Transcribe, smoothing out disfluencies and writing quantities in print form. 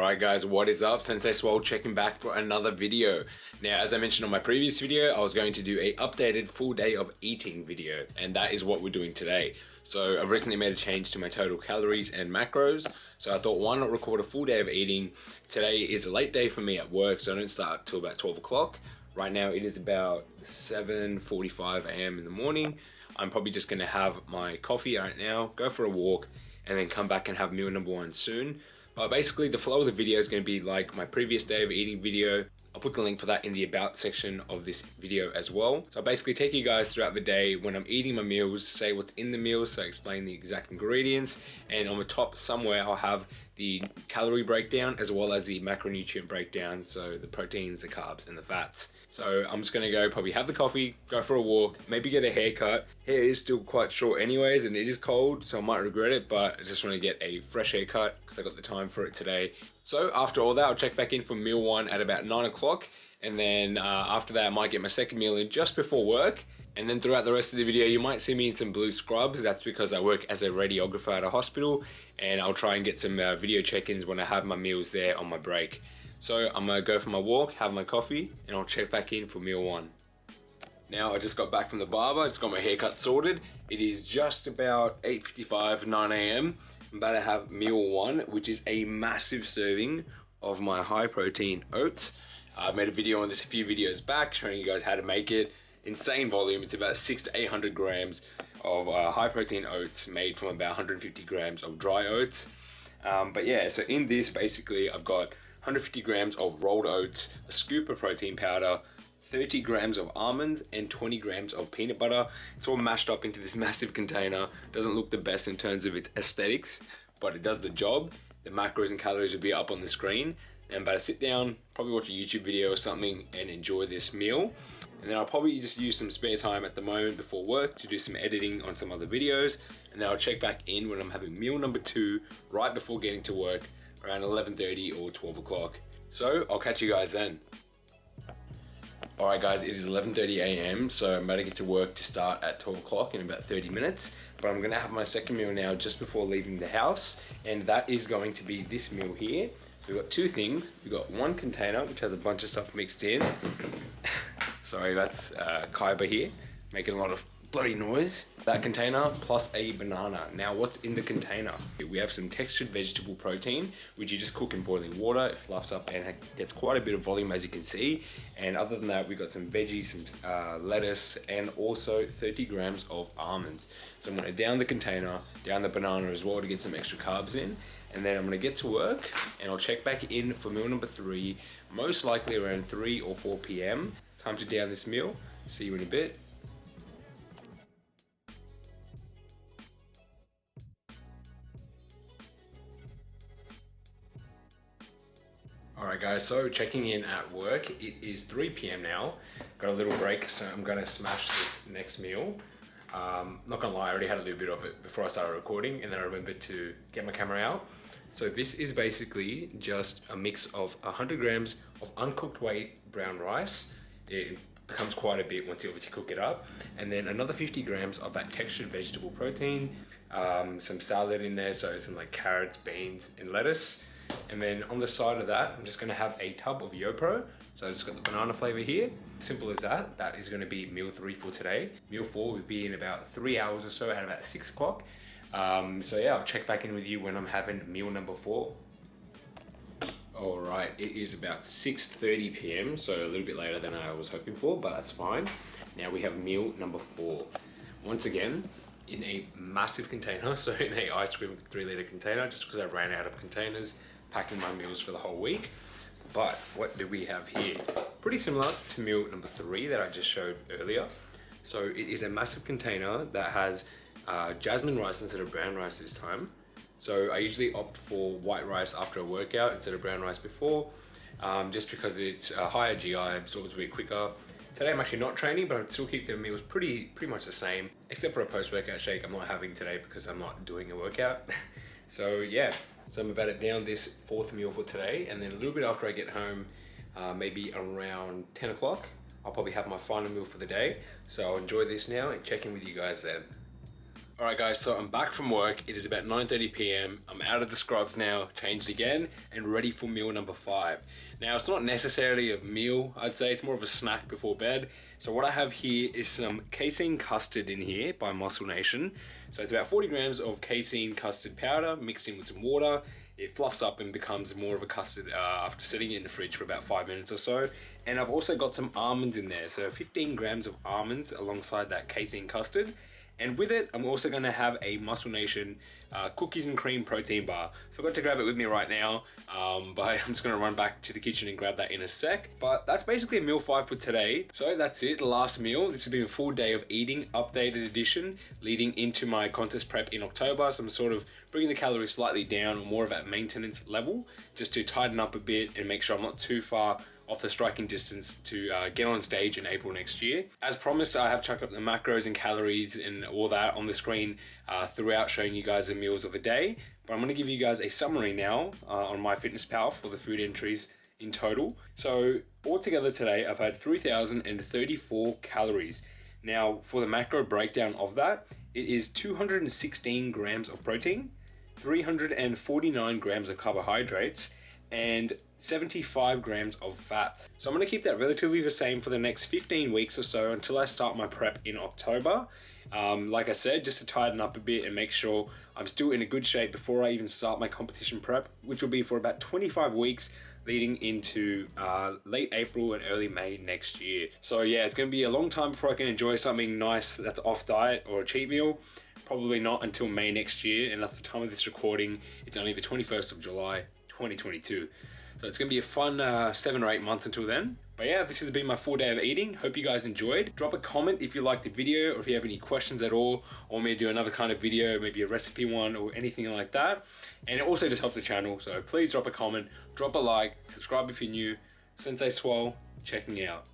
Alright guys, what is up? Sensei Swole checking back for another video. Now, as I mentioned on my previous video, I was going to do a updated full day of eating video, and that is what we're doing today. So I've recently made a change to my total calories and macros, so I thought why not record a full day of eating. Today is a late day for me at work, so I don't start till about 12 o'clock. Right now it is about 7:45 a.m. in the morning. I'm probably just gonna have my coffee right now, go for a walk, and then come back and have meal number one soon. But basically the flow of the video is going to be like my previous day of eating video. I'll put the link for that in the about section of this video as well. So I basically take you guys throughout the day when I'm eating my meals, say what's in the meals, so I explain the exact ingredients, and on the top somewhere I'll have the calorie breakdown as well as the macronutrient breakdown, so the proteins, the carbs, and the fats. So I'm just gonna go probably have the coffee, go for a walk, maybe get a haircut. Hair is still quite short anyways, and it is cold, so I might regret it, but I just wanna get a fresh haircut because I got the time for it today. So after all that, I'll check back in for meal one at about 9 o'clock. And then after that, I might get my second meal in just before work. And then throughout the rest of the video, you might see me in some blue scrubs. That's because I work as a radiographer at a hospital, and I'll try and get some video check-ins when I have my meals there on my break. So I'm gonna go for my walk, have my coffee, and I'll check back in for meal one. Now I just got back from the barber, I just got my haircut sorted. It is just about 8:55, 9 a.m. I'm about to have meal one, which is a massive serving of my high protein oats. I made a video on this a few videos back showing you guys how to make it. Insane volume, it's about 600 to 800 grams of high protein oats made from about 150 grams of dry oats. But yeah, so in this basically I've got 150 grams of rolled oats, a scoop of protein powder, 30 grams of almonds, and 20 grams of peanut butter. It's all mashed up into this massive container. Doesn't look the best in terms of its aesthetics, but it does the job. The macros and calories will be up on the screen. And I'm about to sit down, probably watch a YouTube video or something and enjoy this meal. And then I'll probably just use some spare time at the moment before work to do some editing on some other videos. And then I'll check back in when I'm having meal number two, right before getting to work, around 11:30 or 12 o'clock. So I'll catch you guys then. Alright guys, it is 11:30 a.m. so I'm about to get to work to start at 12 o'clock in about 30 minutes. But I'm gonna have my second meal now just before leaving the house, and that is going to be this meal here. We've got two things. We've got one container which has a bunch of stuff mixed in. Sorry, that's Kaiba here, making a lot of bloody noise. That container plus a banana. Now what's in the container? We have some textured vegetable protein, which you just cook in boiling water. It fluffs up and gets quite a bit of volume, as you can see. And other than that, we've got some veggies, some lettuce, and also 30 grams of almonds. So I'm gonna down the container, down the banana as well to get some extra carbs in. And then I'm gonna get to work and I'll check back in for meal number three, most likely around 3 or 4 p.m. Time to down this meal. See you in a bit. Alright guys, so checking in at work, it is 3 p.m. now. Got a little break, so I'm gonna smash this next meal. Not gonna lie, I already had a little bit of it before I started recording, and then I remembered to get my camera out. So this is basically just a mix of 100 grams of uncooked white brown rice. It becomes quite a bit once you obviously cook it up. And then another 50 grams of that textured vegetable protein, some salad in there, so some like carrots, beans, and lettuce. And then on the side of that, I'm just gonna have a tub of YoPro. So I just got the banana flavor here. Simple as that. That is gonna be meal three for today. Meal four will be in about 3 hours or so, at about 6 o'clock. So yeah, I'll check back in with you when I'm having meal number four. All right, it is about 6:30 p.m. so a little bit later than I was hoping for, but that's fine. Now we have meal number four. Once again, in a massive container, so in a ice cream 3-liter container, just because I ran out of containers, packing my meals for the whole week. But what do we have here? Pretty similar to meal number three that I just showed earlier. So it is a massive container that has jasmine rice instead of brown rice this time. So I usually opt for white rice after a workout instead of brown rice before, just because it's a higher GI, absorbs a bit quicker. Today I'm actually not training, but I'd still keep the meals pretty much the same, except for a post-workout shake I'm not having today because I'm not doing a workout. So yeah, so I'm about to down this fourth meal for today, and then a little bit after I get home, maybe around 10 o'clock, I'll probably have my final meal for the day. So I'll enjoy this now and check in with you guys then. Alright guys, so I'm back from work. It is about 9:30 p.m. I'm out of the scrubs now, changed again, and ready for meal number 5. Now, it's not necessarily a meal, I'd say. It's more of a snack before bed. So what I have here is some casein custard in here by Muscle Nation. So it's about 40 grams of casein custard powder mixed in with some water. It fluffs up and becomes more of a custard after sitting it in the fridge for about 5 minutes or so. And I've also got some almonds in there, so 15 grams of almonds alongside that casein custard. And with it, I'm also going to have a Muscle Nation cookies and cream protein bar. Forgot to grab it with me right now, but I'm just going to run back to the kitchen and grab that in a sec. But that's basically meal 5 for today. So that's it, the last meal. This has been a full day of eating, updated edition, leading into my contest prep in October. So I'm sort of bringing the calories slightly down, or more of at maintenance level, just to tighten up a bit and make sure I'm not too far off the striking distance to get on stage in April next year. As promised, I have chucked up the macros and calories and all that on the screen throughout, showing you guys the meals of the day. But I'm going to give you guys a summary now on MyFitnessPal for the food entries in total. So altogether today, I've had 3,034 calories. Now for the macro breakdown of that, it is 216 grams of protein, 349 grams of carbohydrates, and 75 grams of fats. So I'm going to keep that relatively the same for the next 15 weeks or so until I start my prep in October. Like I said, just to tighten up a bit and make sure I'm still in a good shape before I even start my competition prep, which will be for about 25 weeks leading into late April and early May next year. So yeah, it's going to be a long time before I can enjoy something nice that's off diet or a cheat meal. Probably not until May next year, and at the time of this recording, it's only the 21st of July 2022. So it's going to be a fun 7 or 8 months until then. But yeah, this has been my full day of eating. Hope you guys enjoyed. Drop a comment if you liked the video, or if you have any questions at all, or me to do another kind of video, maybe a recipe one or anything like that. And it also just helps the channel. So please drop a comment, drop a like, subscribe if you're new. Sensei Swole, checking out.